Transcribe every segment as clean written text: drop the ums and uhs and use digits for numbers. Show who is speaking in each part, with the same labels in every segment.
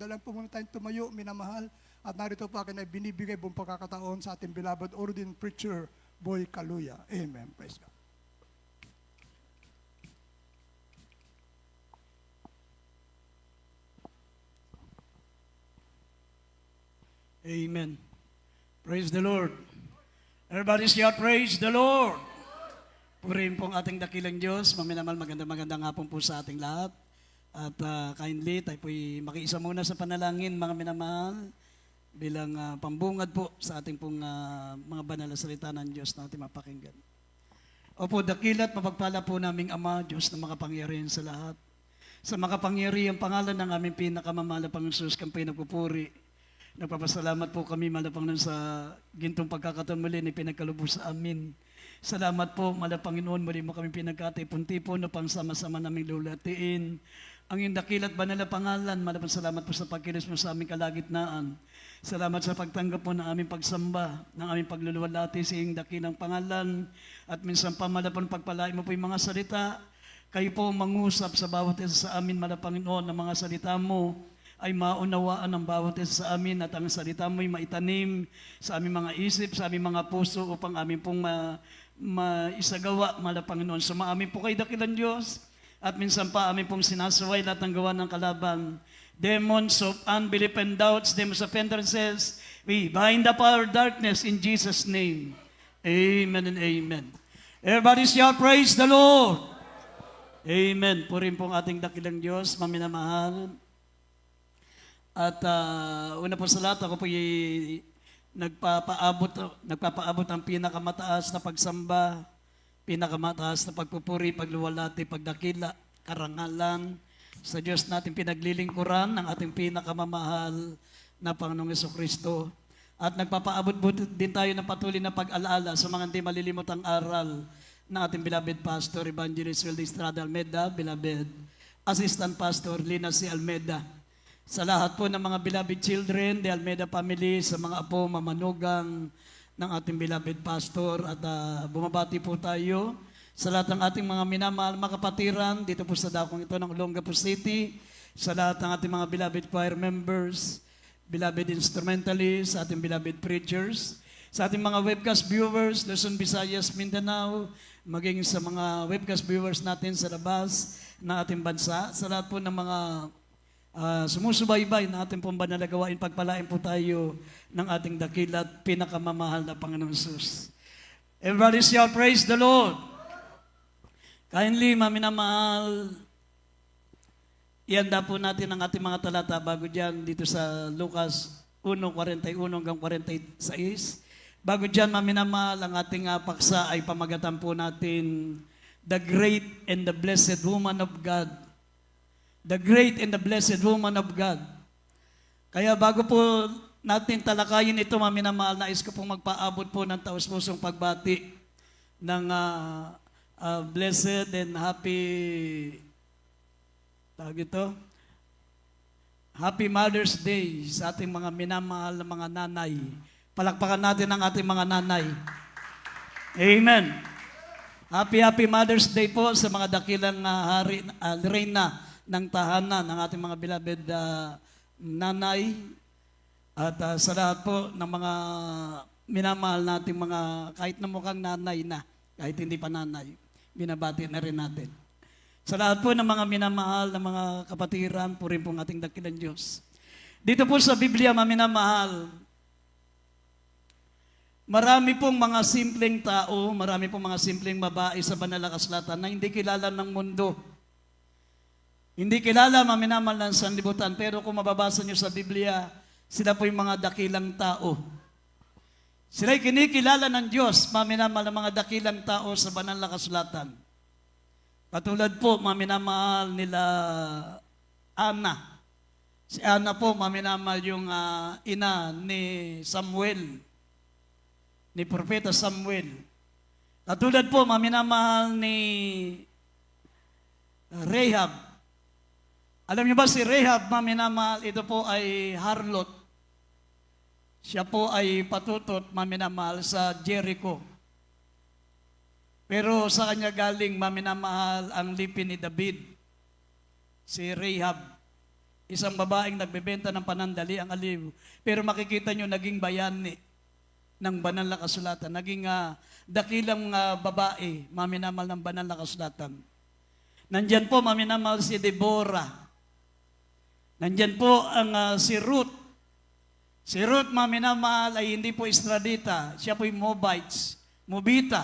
Speaker 1: Dalang po muna tayong tumayo, minamahal, at narito po akin ay binibigay buong pagkakataon sa ating beloved ordained preacher, Boy Kaluya. Amen. Praise God.
Speaker 2: Amen. Praise the Lord. Everybody shout, praise the Lord. Purihin pong ating dakilang Diyos. Maminamal, magandang hapon po sa ating lahat. At kindly, tayo po'y makiisa muna sa panalangin, mga minamahal, bilang pambungad po sa ating pong mga banal na salita ng Diyos na ating mapakinggan. Opo, dakilat, mapagpala po naming Ama, Diyos na makapangyarihan sa lahat. Sa makapangyarihang pangalan ng aming pinakamamahal na Panginoon Jesus, kami nagpupuri. Nagpapasalamat po kami malapang nun sa gintong pagkakataon muli na pinagkalubos sa amin. Salamat po, Panginoon, muli mo kami pinagkatipon-tipon upang sama-sama naming lulatiin ang iyong dakilat banal na pangalan. Salamat po sa pagkilos mo sa aming kalagitnaan. Salamat sa pagtanggap mo ng aming pagsamba, ng aming pagluluwalhati sa iyong dakilang pangalan. At minsan pa, pagpalain mo po yung mga salita. Kayo po mangusap sa bawat isa sa amin, Panginoon, ng mga salita mo ay maunawaan ng bawat isa sa amin at ang salita mo'y maitanim sa aming mga isip, sa aming mga puso upang amin pong maisagawa, Panginoon. Sumaamin po kay dakilang Diyos at minsan pa amin pong sinasaway lahat ng gawa ng kalaban. Demons of unbelief and doubts, demons of hindrances, we bind up our darkness in Jesus' name. Amen and amen. Everybody shout, praise the Lord. Amen. Purin pong ating dakilang Diyos, maminamahal. At una po sa lahat, ako po nagpapaabot ang pinakamataas na pagsamba, pinakamataas na pagpupuri, pagluwalhati, pagdakila, karangalan sa Diyos natin pinaglilingkuran ng ating pinakamamahal na Panginoong Jesucristo. At nagpapaabot din tayo ng patuloy na pag-alaala sa mga hindi malilimutang aral ng ating beloved Pastor Evangelist Wilde Estrada Almeida, beloved Assistant Pastor Lina C. Almeida. Sa lahat po ng mga beloved children, the Almeida family, sa mga apo, mamanugang ng ating beloved pastor, at bumabati po tayo sa lahat ng ating mga minamahal mga kapatiran dito po sa dakong ito ng Olongapo City, sa lahat ng ating mga beloved choir members, beloved instrumentalists, sa ating beloved preachers, sa ating mga webcast viewers, Luzon, Visayas, Mindanao, maging sa mga webcast viewers natin sa labas na ating bansa, sa lahat po ng mga sumusubaybay na ating pong banal na gawain, pagpalain po tayo ng ating dakilat, pinakamamahal na Panginoon Jesus. Everybody shout, praise the Lord. Kindly, maminamahal, ihanda po natin ang ating mga talata bago dyan dito sa Lucas 1:41 hanggang 46. Bago dyan, maminamahal, ang ating paksa ay pamagatan po natin, The Great and the Blessed Woman of God. The great and the blessed woman of God. Kaya bago po natin talakayin ito, maminamahal, nais ko pong magpaabot po ng taus-pusong pagbati ng blessed and happy, Happy Mother's Day sa ating mga minamahal na mga nanay. Palakpakan natin ang ating mga nanay. Amen. Happy Mother's Day po sa mga dakilang reyna ng tahanan ng ating mga beloved nanay, at sa lahat po ng mga minamahal nating mga kahit na mukhang nanay na, kahit hindi pa nanay, binabati na rin natin. Sa lahat po ng mga minamahal na mga kapatiran, purin pong ating dakilang Diyos. Dito po sa Biblia, maminamahal, marami pong mga simpleng tao, marami pong mga simpleng babae sa banal na kasulatan na hindi kilala ng mundo. Hindi kilala, maminamahal, ng sanlibutan, pero kung mababasa nyo sa Biblia, sila po yung mga dakilang tao. Sila'y kinikilala ng Diyos, maminamahal, ng mga dakilang tao sa banal na kasulatan. Katulad po, maminamahal, nila Ana. Si Ana po, maminamahal, yung ina ni Samuel, ni Propeta Samuel. Katulad po, maminamahal, ni Rahab. Alam niyo ba si Rahab, maminamahal, ito po ay harlot. Siya po ay patutot, maminamahal, sa Jericho. Pero sa kanya galing, maminamahal, ang lipin ni David, si Rahab. isang babaeng nagbebenta ng panandaliang aliw. Pero makikita nyo, naging bayani ng banal na kasulatan. Naging dakilang babae, maminamal ng banal na kasulatan. Nandyan po, maminamal si Deborah. Nandyan po ang si Ruth. Si Ruth, maminamal, ay hindi po Estradita. Siya po'y Mobita.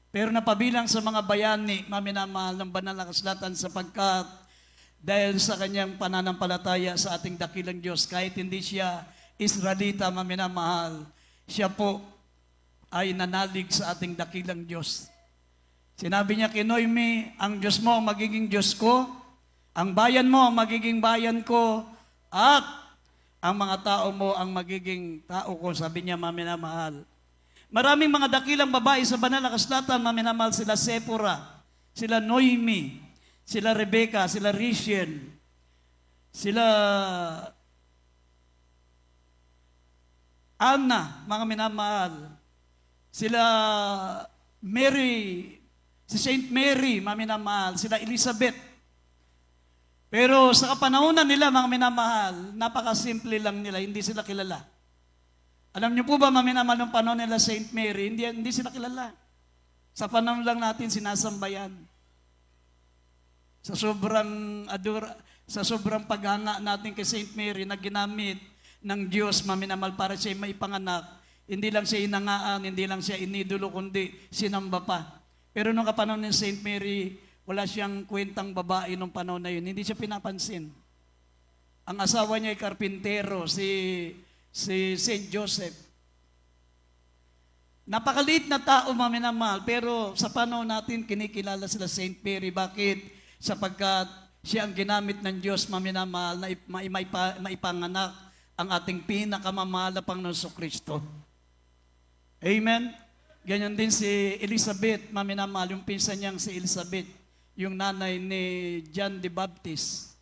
Speaker 2: Pero napabilang sa mga bayani, maminamal ng banal na kasulatan sapagkat dahil sa kanyang pananampalataya sa ating dakilang Diyos, kahit hindi siya Israelita, maminamahal, siya po ay nanalig sa ating dakilang Diyos. Sinabi niya kay Noemi, ang Diyos mo ang magiging Diyos ko, ang bayan mo ang magiging bayan ko, at ang mga tao mo ang magiging tao ko, sabi niya, maminamahal. Maraming mga dakilang babae sa banal na kasulatan, maminamahal, sila Sephora, sila Noemi, sila Rebecca, sila Rachel, sila Anna, mga minamahal, sila Mary, si Saint Mary, mga minamahal, sila Elizabeth. Pero sa kapanahunan nila, mga minamahal, napakasimple lang nila, hindi sila kilala. Alam niyo po ba, mga minamahal, ng panahon nila Saint Mary, hindi sila kilala. Sa panahon lang natin, sinasambayan. Sa sobrang paghanga natin kay Saint Mary na ginamit ng Diyos, maminamal, para siya maipanganak, hindi lang siya inangaan, hindi lang siya inidolo, kundi sinamba pa. Pero nung kapanahon ng Saint Mary, wala siyang kwentang babae nung panahon na yun. Hindi siya pinapansin. Ang asawa niya ay karpintero, si Saint Joseph. Napakaliit na tao, maminamal, pero sa panahon natin, kinikilala sila Saint Mary. Bakit? Sapagkat siya ang ginamit ng Diyos, maminamahal, na maipanganak ang ating pinakamamahal na Panginoon Kristo. Amen? Ganyan din si Elizabeth, maminamahal, yung pinsan niyang si Elizabeth, yung nanay ni John the Baptist.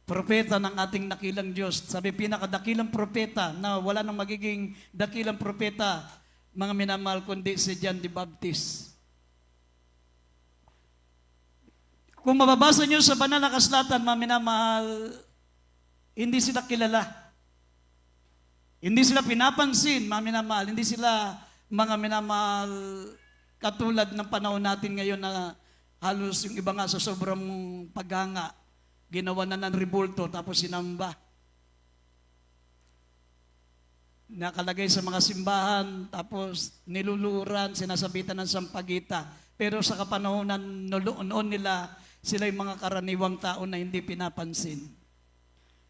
Speaker 2: Propeta ng ating dakilang Diyos. Sabi, pinakadakilang propeta na wala nang magiging dakilang propeta, mga minamahal, kundi si John the Baptist. Kung mababasa nyo sa banal na kasulatan, mga minamahal, hindi sila kilala. Hindi sila pinapansin, mga minamahal. Hindi sila, mga minamahal, katulad ng panahon natin ngayon na halos yung iba nga sa sobrang paghanga, ginawa na ng rebulto, tapos sinamba. Nakalagay sa mga simbahan, tapos niluluran, sinasabitan ng sampagita. Pero sa kapanahonan noon nila, sila yung mga karaniwang tao na hindi pinapansin.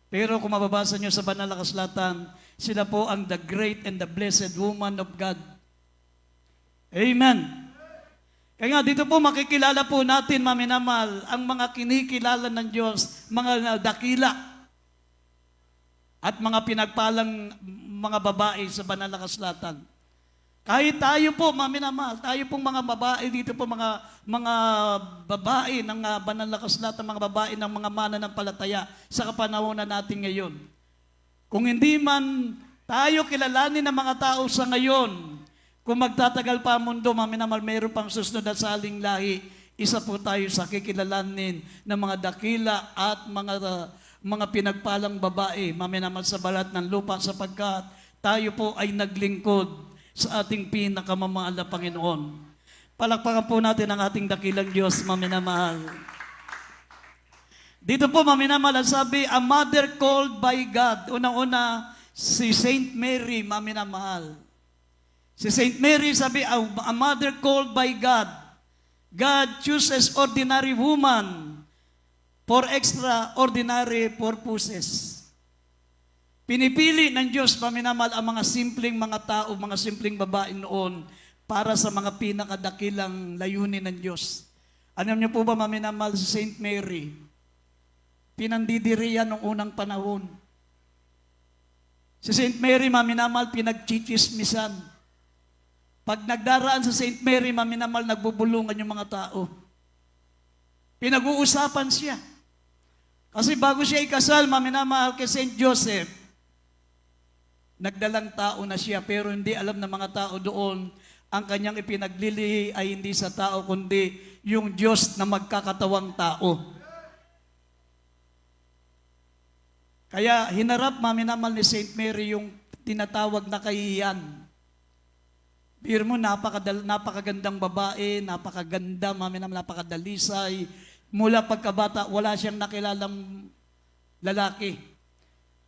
Speaker 2: Pero kung mababasa nyo sa banal na kasulatan, sila po ang the great and the blessed woman of God. Amen. Kaya nga dito po makikilala po natin, maminamal, ang mga kinikilala ng Diyos, mga dakila at mga pinagpalang mga babae sa banal na kasulatan. Kahit tayo po, maminamahal, tayo pong mga babae dito po, mga babae ng banal na kasulatan, mga babae ng mga mananampalataya sa kapanahonan natin ngayon. Kung hindi man tayo kilalanin ng mga tao sa ngayon, kung magtatagal pa ang mundo, maminamahal, mayroon pang susunod at saling lahi, isa po tayo sa kikilalanin ng mga dakila at mga pinagpalang babae, maminamahal, sa balat ng lupa, sapagkat tayo po ay naglingkod sa ating pinakamamahal na Panginoon. Palakpakan po natin ang ating dakilang Diyos, maminamahal. Dito po, maminamahal, sabi, a mother called by God. Unang-una, si Saint Mary, maminamahal. Si Saint Mary, sabi, a mother called by God. God chooses ordinary woman for extraordinary purposes. Pinipili ng Diyos, paminamal, ang mga simpleng mga tao, mga simpleng babae noon para sa mga pinakadakilang layunin ng Diyos. Alam niyo po ba, maminamal, si Saint Mary, pinandidiriyan noong unang panahon. Si Saint Mary, maminamal, pinagchichismisan. Pag nagdaraan sa Saint Mary, maminamal, nagbubulungan yung mga tao. Pinag-uusapan siya. Kasi bago siya ikasal, maminamahal, kay Saint Joseph, nagdalang tao na siya, pero hindi alam ng mga tao doon, ang kanyang ipinaglilihi ay hindi sa tao, kundi yung Diyos na magkakatawang tao. Kaya hinarap maminamal ni Saint Mary yung tinatawag na kahihiyan. Biro mo, napakagandang babae, napakaganda, maminamal, napakadalisay. Mula pagkabata, wala siyang nakilalang lalaki.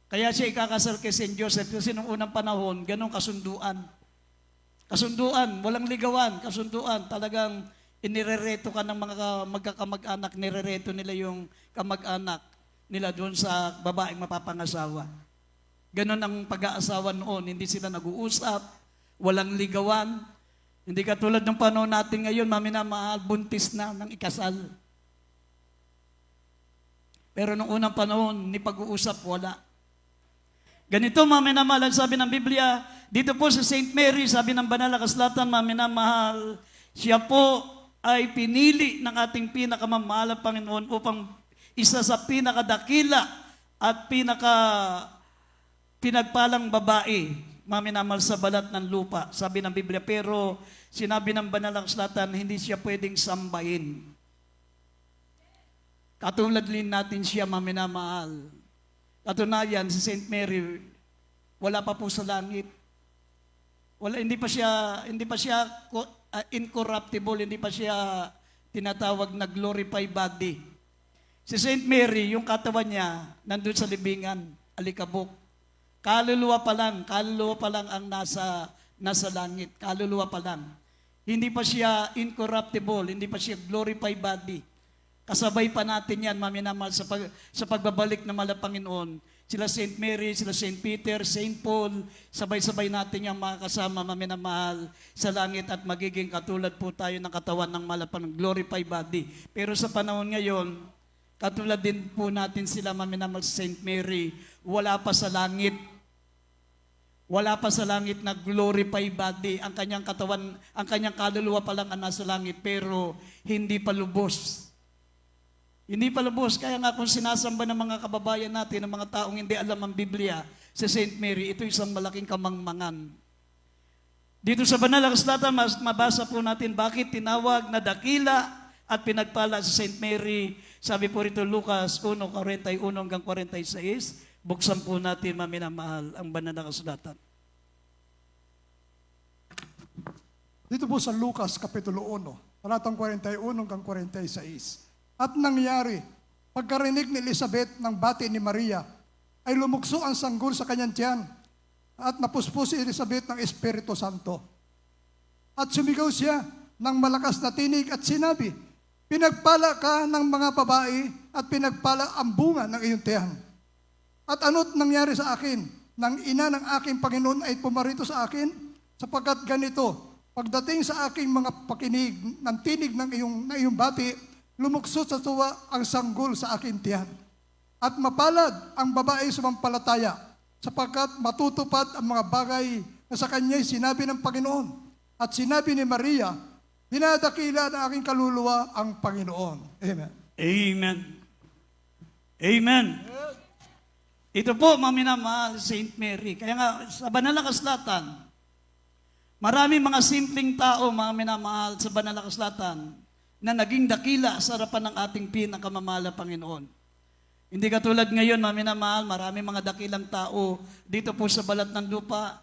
Speaker 2: Kaya siya ikakasal kay Saint Joseph kasi nung unang panahon, ganong kasunduan. Kasunduan, walang ligawan, kasunduan. Talagang inirereto ka ng mga magkakamag-anak, nirereto nila yung kamag-anak nila doon sa babaeng mapapangasawa. Ganon ang pag-aasawa noon, hindi sila nag-uusap, walang ligawan. Hindi katulad ng panahon natin ngayon, maminamahal, buntis na ng ikasal. Pero nung unang panahon, ni pag-uusap, wala. Ganito, maminamahal, sabi ng Biblia, dito po sa Saint Mary, sabi ng Banal na Kasulatan, maminamahal, siya po ay pinili ng ating pinakamamahal na Panginoon upang isa sa pinakadakila at pinagpalang babae, maminamahal sa balat ng lupa, sabi ng Biblia. Pero sinabi ng Banal na Kasulatan, hindi siya pwedeng sambahin. Katulad din natin siya, maminamahal. Katunayan, si Saint Mary, wala pa po sa langit. Hindi pa siya incorruptible, hindi pa siya tinatawag na glorified body. Si Saint Mary, yung katawan niya, nandun sa libingan, alikabok. Kaluluwa pa lang ang nasa langit. Kaluluwa pa lang. Hindi pa siya incorruptible, hindi pa siya glorified body. Kasabay pa natin yan, maminamahal, sa pagbabalik ng mahal na Panginoon. Sila Saint Mary, sila Saint Peter, Saint Paul, sabay-sabay natin yung makakasama, maminamahal, sa langit at magiging katulad po tayo ng katawan ng mahal na Panginoon, glorified body. Pero sa panahon ngayon, katulad din po natin sila, maminamahal, sa Saint Mary, wala pa sa langit. Wala pa sa langit na glorified body. Ang kanyang katawan, ang kanyang kaluluwa pa lang ang nasa langit, pero hindi pa lubos. Hindi pa lubos. Kaya nga kung sinasamba ng mga kababayan natin, ng mga taong hindi alam ang Biblia, si Saint Mary, ito isang malaking kamangmangan. Dito sa Banal na Kasulatan, mabasa po natin bakit tinawag na dakila at pinagpala si Saint Mary. Sabi po rito Lucas 1:41 hanggang 46. Buksan po natin, maminamahal, ang Banal na Kasulatan.
Speaker 1: Dito po sa Lucas Kapitulo 1, talatang 41 hanggang 46. At nangyari, pagkarinig ni Elizabeth ng bati ni Maria, ay lumukso ang sanggol sa kanyang tiyan at napuspos si Elizabeth ng Espiritu Santo. At sumigaw siya ng malakas na tinig at sinabi, pinagpala ka ng mga babae at pinagpala ang bunga ng iyong tiyan. At ano't nangyari sa akin, nang ina ng aking Panginoon ay pumarito sa akin, sapagkat ganito, pagdating sa aking mga pakinig ng tinig ng iyong bati, lumukso sa tuwa ang sanggol sa aking tiyan. At mapalad ang babae sumampalataya, sapagkat matutupad ang mga bagay na sa kanya'y sinabi ng Panginoon. At sinabi ni Maria, dinadakila ng aking kaluluwa ang Panginoon. Amen.
Speaker 2: Amen. Amen. Ito po, maminamahal, Saint Mary. Kaya nga, sa Banal na Kasulatan, maraming mga simpleng tao, maminamahal, sa Banal na Kasulatan, na naging dakila sa harapan ng ating pinakamamahal na Panginoon. Hindi katulad ngayon, maminamahal, maraming mga dakilang tao dito po sa balat ng lupa.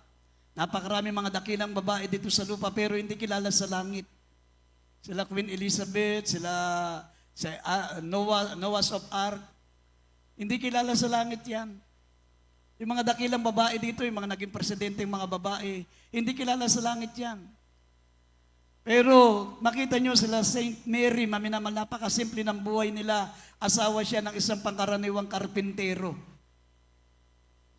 Speaker 2: Napakarami mga dakilang babae dito sa lupa, pero hindi kilala sa langit. Sila Queen Elizabeth, sila Noah's of Ark. Hindi kilala sa langit yan. Yung mga dakilang babae dito, yung mga naging presidenteng mga babae, hindi kilala sa langit yan. Pero makita nyo sila Saint Mary, maminamahal, napakasimple ng buhay nila. Asawa siya ng isang pangkaraniwang karpintero.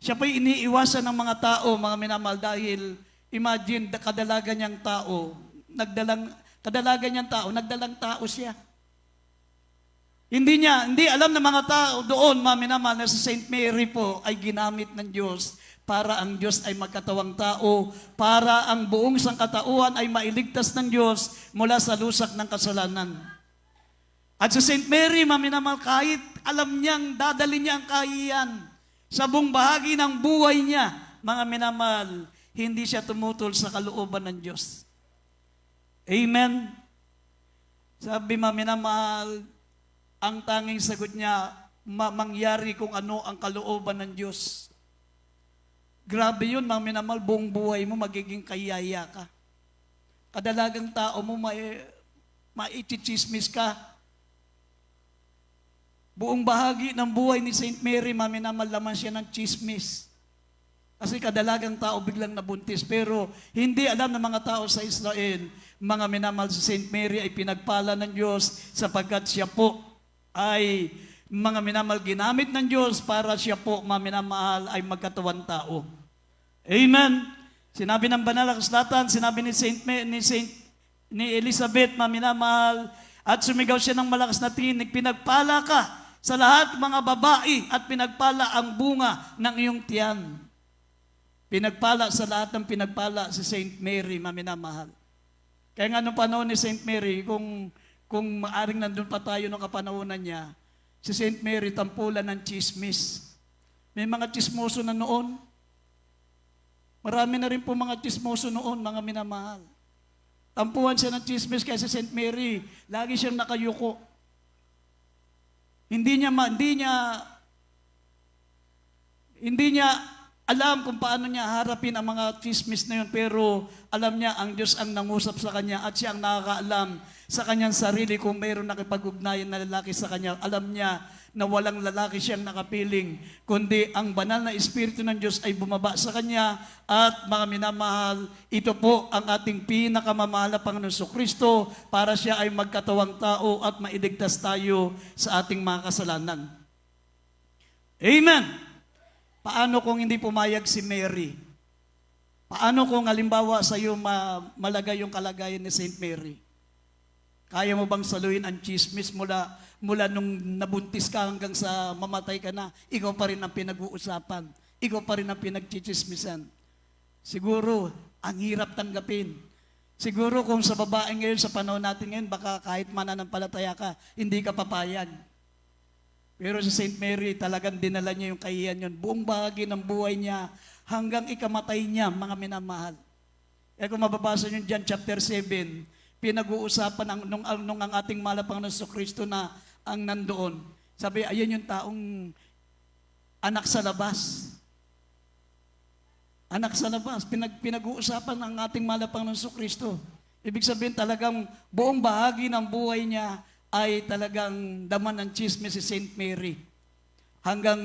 Speaker 2: Siya po'y iniiwasan ng mga tao, mga minamahal, dahil imagine, kadalagan niyang tao, nagdalang tao siya. Hindi alam ng mga tao doon, maminamahal, na si Saint Mary po ay ginamit ng Diyos para ang Diyos ay magkatawang tao, para ang buong sangkatauhan ay mailigtas ng Diyos mula sa lusak ng kasalanan. At si Saint Mary, maminamahal, kahit alam niyang dadali niya ang kahihiyan sa buong bahagi ng buhay niya, mga minamahal, hindi siya tumutol sa kalooban ng Diyos. Amen? Sabi, maminamahal, ang tanging sagot niya, mangyari kung ano ang kalooban ng Diyos. Grabe yun, mga minamahal, buong buhay mo magiging kayaya ka. Kadalagang tao mo, maitsichismis ka. Buong bahagi ng buhay ni Saint Mary, mga minamahal, laman siya ng chismis. Kasi kadalagang tao biglang nabuntis. Pero hindi alam ng mga tao sa Israel, mga minamahal, si Saint Mary ay pinagpala ng Diyos sapagkat siya po ay mga minamahal ginamit ng Diyos para siya po, mga minamahal, ay magkatawang tao. Amen. Sinabi ng banal na kasulatan, sinabi ni Elizabeth, mga minamahal, at sumigaw siya ng malakas na tinig, pinagpala ka sa lahat mga babae at pinagpala ang bunga ng iyong tiyan. Pinagpala sa lahat ng pinagpala si Saint Mary, mga minamahal. Kaya nga nung panahon ni Saint Mary, kung maaring nandun pa tayo nung kapanahonan niya, si Saint Mary tampulan ng chismis. May mga chismoso na noon. Marami na rin po mga chismoso noon, mga minamahal. Tampuhan siya ng chismis kaya si Saint Mary, lagi siyang nakayuko. Hindi niya alam kung paano niya harapin ang mga chismis na yun, pero alam niya ang Diyos ang nangusap sa kanya at siya ang nakakaalam sa kanyang sarili kung mayroon nakipag-ugnayan na lalaki sa kanya. Alam niya na walang lalaki siyang nakapiling, kundi ang banal na Espiritu ng Diyos ay bumaba sa kanya. At mga minamahal, ito po ang ating pinakamamahal na Panginoon Kristo para siya ay magkatawang tao at mailigtas tayo sa ating mga kasalanan. Amen! Paano kung hindi pumayag si Mary? Paano kung halimbawa sa iyo malagay yung kalagayan ni Saint Mary? Kaya mo bang saluhin ang chismis mula nung nabuntis ka hanggang sa mamatay ka na, ikaw pa rin ang pinag-uusapan. Ikaw pa rin ang pinagchichismisan. Siguro, ang hirap tanggapin. Siguro kung sa babae ngayon, sa panahon natin ngayon, baka kahit mananampalataya ka, hindi ka papayag. Pero si Saint Mary, talagang dinala niya yung kahiyan yun. Buong bahagi ng buhay niya, hanggang ikamatay niya, mga minamahal. Kaya kung mababasa niyo John chapter 7, pinag-uusapan nung ang ating mahal na Panginoon Kristo na ang nandoon. Sabi, ayan yung taong anak sa labas. Anak sa labas. Pinag-uusapan ang ating mahal na Panginoon Kristo. Ibig sabihin talagang buong bahagi ng buhay niya ay talagang daman ng chismis si Saint Mary. Hanggang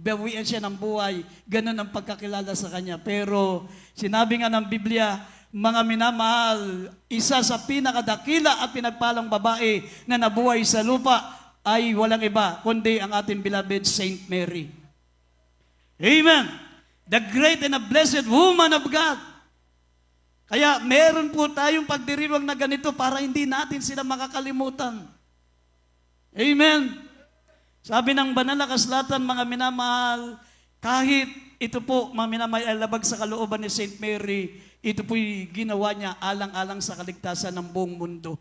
Speaker 2: bawian siya ng buhay, ganun ang pagkakilala sa kanya. Pero sinabi nga ng Biblia, mga minamahal, isa sa pinakadakila at pinagpalang babae na nabuhay sa lupa ay walang iba, kundi ang ating beloved Saint Mary. Amen! The great and the blessed woman of God. Kaya meron po tayong pagdiriwang na ganito para hindi natin sila makakalimutan. Amen! Sabi ng banal na kasulatan, mga minamahal, kahit ito po, mga minamahal, ay labag sa kalooban ni Saint Mary, ito po'y ginawa niya alang-alang sa kaligtasan ng buong mundo.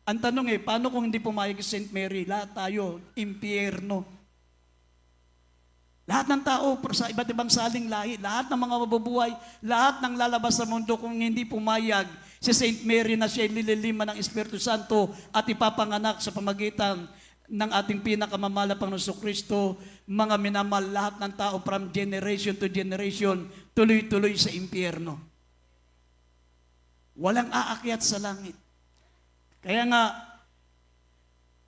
Speaker 2: Ang tanong paano kung hindi pumayag si Saint Mary? Lahat tayo, impyerno. Lahat ng tao sa iba't ibang saling lahi, lahat ng mga mabubuhay, lahat ng lalabas sa mundo kung hindi pumayag si Saint Mary na siya nililiman ng Espiritu Santo at ipapanganak sa pamagitan ng ating pinakamamahal na Panginoon Kristo, mga minamahal, lahat ng tao from generation to generation, tuloy-tuloy sa impyerno. Walang aakyat sa langit. Kaya nga,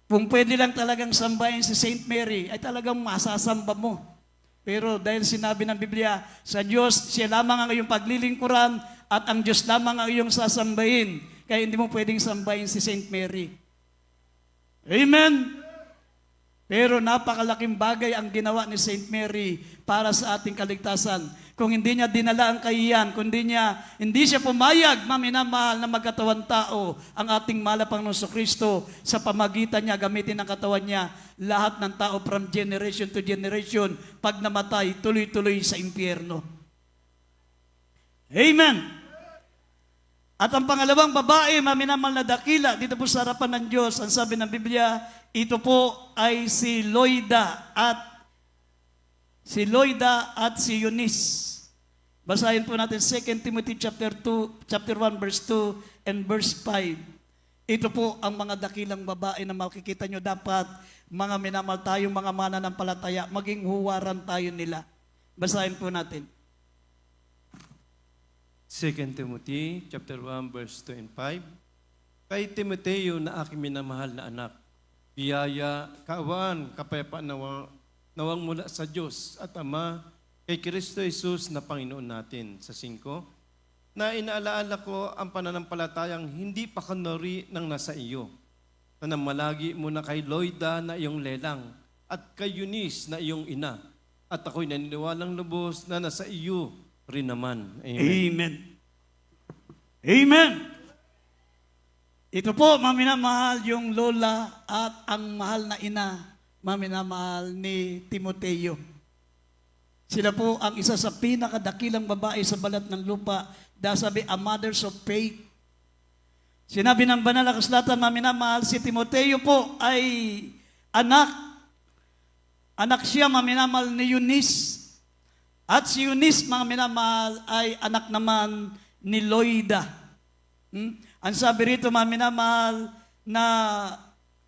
Speaker 2: kung pwede lang talagang sambahin si Saint Mary, ay talagang masasamba mo. Pero dahil sinabi ng Biblia, sa Diyos, siya lamang ang iyong paglilingkuran at ang Diyos lamang ang iyong sasambahin. Kaya hindi mo pwedeng sambahin si Saint Mary. Amen! Pero napakalaking bagay ang ginawa ni Saint Mary para sa ating kaligtasan. Kung hindi niya dinala ang kahiyan, kung hindi siya pumayag, maminamahal na magkatawan tao, ang ating mahal na Panginoon Kristo, sa pamagitan niya, gamitin ang katawan niya, lahat ng tao from generation to generation, pag namatay, tuloy-tuloy sa impyerno. Amen! At ang pangalawang babae, maminamahal na dakila, dito po sa harapan ng Diyos, ang sabi ng Biblia, ito po ay si Loida at si Eunice. Basahin po natin 2 Timothy chapter 1 verse 2 and verse 5. Ito po ang mga dakilang babae na makikita nyo dapat mga minamahal tayong mga mananampalataya, maging huwaran tayo nila. Basahin po natin.
Speaker 3: 2 Timothy chapter 1 verse 2 and 5. Kay Timoteo na aking minamahal na anak, biyaya, kaawaan, kapayapaan nawang mula sa Diyos at Ama, kay Kristo Jesus na Panginoon natin. Sa 5, na inaalaala ko ang pananampalatayang hindi pa kanori ng nasa iyo, na namalagi mo na kay Loida na iyong lelang, at kay Eunice na iyong ina, at ako'y naniniwalang lubos na nasa iyo rin naman. Amen.
Speaker 2: Amen. Amen. Ito po, maminamahal yung lola at ang mahal na ina, maminamahal ni Timoteo. Sila po ang isa sa pinakadakilang babae sa balat ng lupa, dahil sabi, a mothers of faith. Sinabi ng banal na kasulatan, maminamahal, si Timoteo po ay anak. Anak siya, maminamahal, ni Eunice. At si Eunice, mga minamahal, ay anak naman ni Loida. Ang sabi rito, mga minamahal, na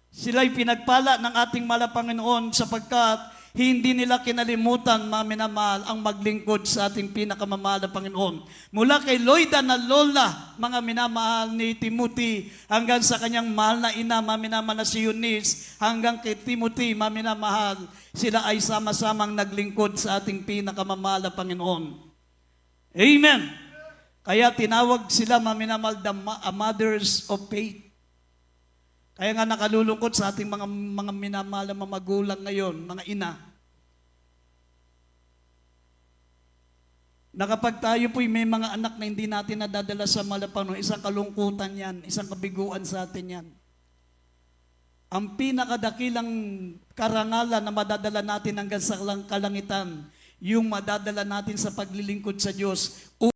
Speaker 2: sila'y pinagpala ng ating mahal na Panginoon sapagkat hindi nila kinalimutan, mga minamahal, ang maglingkod sa ating pinakamamahal na Panginoon. Mula kay Loida na lola, mga minamahal ni Timothy, hanggang sa kanyang mahal na ina, mga minamahal na si Eunice, hanggang kay Timothy, mga minamahal, sila ay sama-samang naglingkod sa ating pinakamamahal na Panginoon. Amen! Kaya tinawag sila, mga minamahal, the mothers of faith. Kaya nga nakalulungkot sa ating mga minamahal na mga magulang ngayon, mga ina, na kapag tayo po'y may mga anak na hindi natin nadadala sa mahal na Panginoon, isang kalungkutan yan, isang kabiguan sa atin yan. Ang pinakadakilang karangalan na madadala natin hanggang sa kalangitan, yung madadala natin sa paglilingkod sa Diyos.